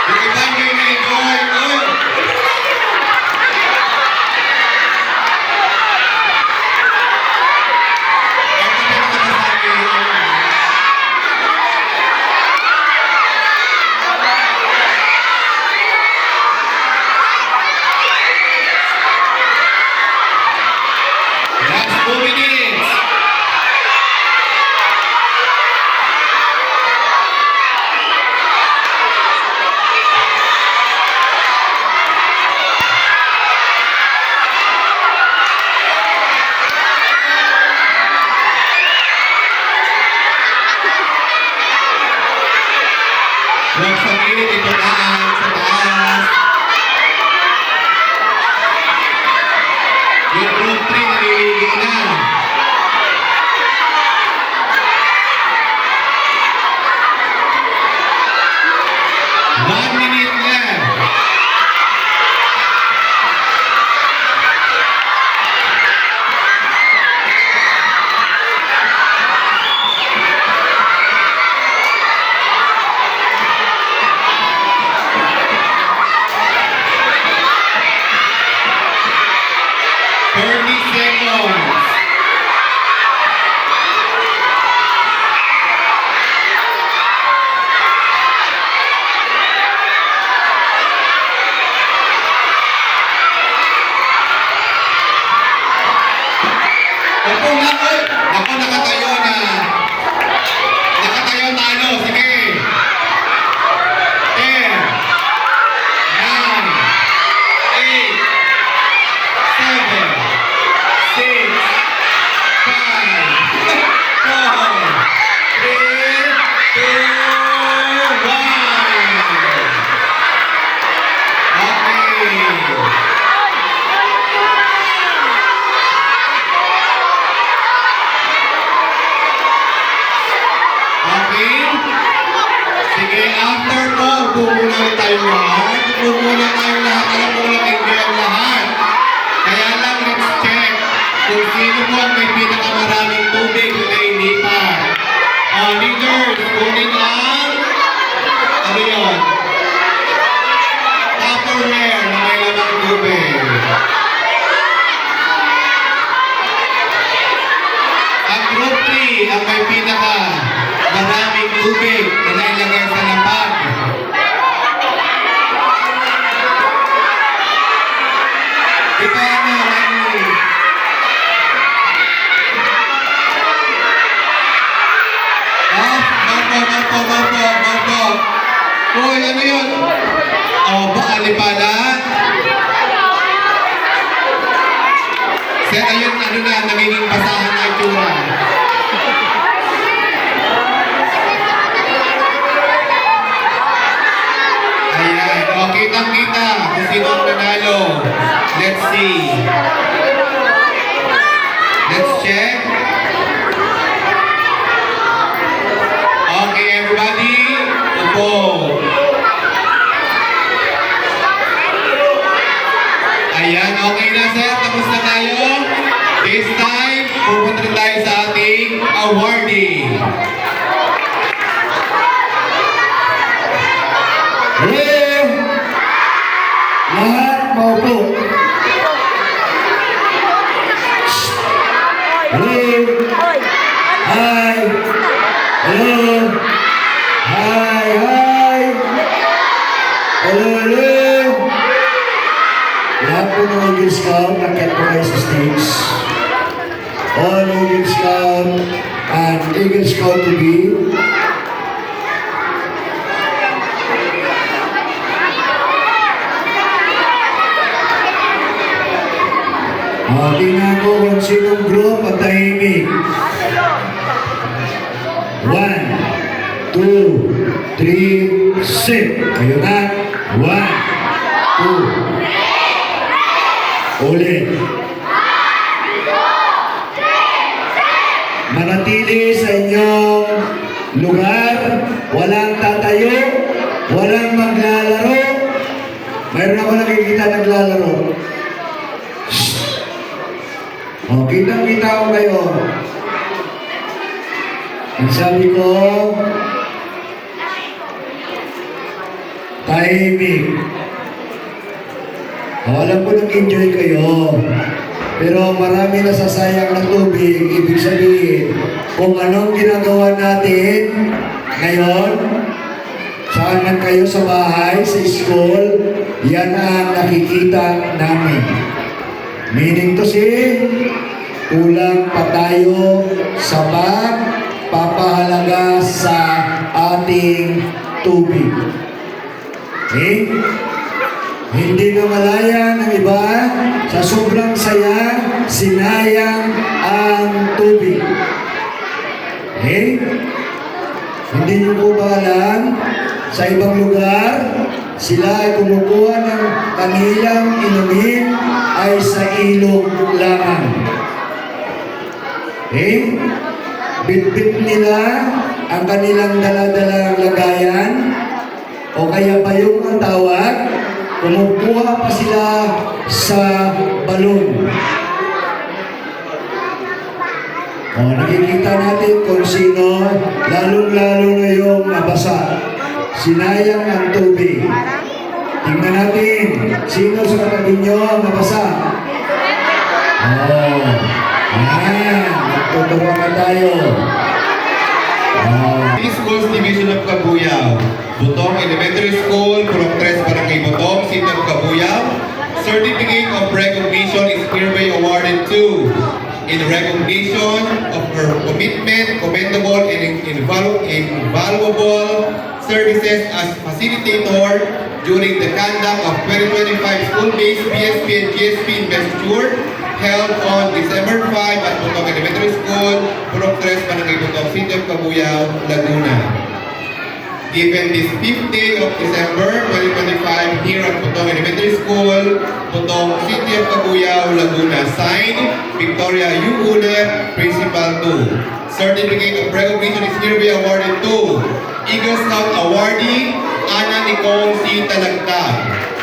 Yung iba nyo na-enjoy. Uy! Ito na nakasabi. Last 2 minutes. Huwag sa gilid, ito na ang sa taas. Yung group 3 naliligo na. One minute left. Seconds. Opo nga po. Ako nakatayo na. Nakatayo talo. Sige. 10, 9, 8, 7, 6, 5, 4, 3, 2, 1. Okay. Okay? Sige, after ko, upo muna tayo lahat. Upo muna tayo lahat. Alam mo lang, hindi ang lahat. Kaya lang, let's check kung sino po ang may pinakamaraming tubig na hindi pa. Leaders, kunin ang ano yun? Tupperware na may lamang tubig. Ang group 3 ang may pinakamaraming tubig na nailagay sa lapag. Ito ano, Marpo. Uy, ano yun? Ali pala. Ayun, ano na, nagiging basahan na itsura. Ayan, kitang-kita kung sino ang nanalo. Let's see. Let's check. Okay, everybody. Upo. Ayan, okay na sir. Tapos na tayo. This time, pupunta tayo sa ating awarding. Hello! Lahat maupo. Hello! Hi! Hello! Hi! Hello! Lahat po ng Eagle Scout, nakit po kayo sa stage. All Eagle Scout and Eagle Scout to be. Tingnan ko kung sinong group at tahimik. 1, 2, 3, sit. Ayun na. 1, 2. Ulit. Manatili sa inyong lugar. Walang tatayo. Walang maglalaro. Mayroon ako nakikita naglalaro. O, kitang-kita ko kayo. Ang sabi ko, Tahimik. Alam ko nag-enjoy kayo. Pero marami nasasayang ng tubig. Ibig sabihin, kung anong ginagawa natin ngayon, saan man kayo sa bahay, sa school, yan ang nakikita namin. Meaning to say, kulang pa tayo sa pagpapahalaga sa ating tubig. Okay? Hindi na malaya ng iba, sa sobrang saya, sinayang ang tubig. Okay? Hindi niyo po ba alam, sa ibang lugar, sila ay kumukuha ng kanilang inumin ay sa ilog lamang. Okay? Bitbit nila ang kanilang daladalang lagayan, o kaya bayong ang tawag, kumukuha pa sila sa balon. O, nakikita natin kung sino, lalong-lalo na yung nabasa. Sinayang ang tubig. Tingnan natin, sino sa katabi nyo ang nabasa? Oh, yan, nagtutuwa na tayo. City Schools Division of Cabuyao, Butong Elementary School, Purok 3, Barangay Butong, City of Cabuyao. Certificate of Recognition is hereby awarded to, in recognition of her commitment, commendable and invaluable services as facilitator during the conduct of 2025 school-based BSP and GSP investiture held on December 5 at Butong Elementary School, Purok 3, Barangay Butong, City of Cabuyao, Laguna. Given this 5th day of December 2025 here at Butong Elementary School, Butong, City of Cabuyao, Laguna. Signed, Victoria U. Ulep, Principal 2. Certificate of Recognition is hereby awarded to Eagle Scout Awardee, Ana Nicole C. Talagtag.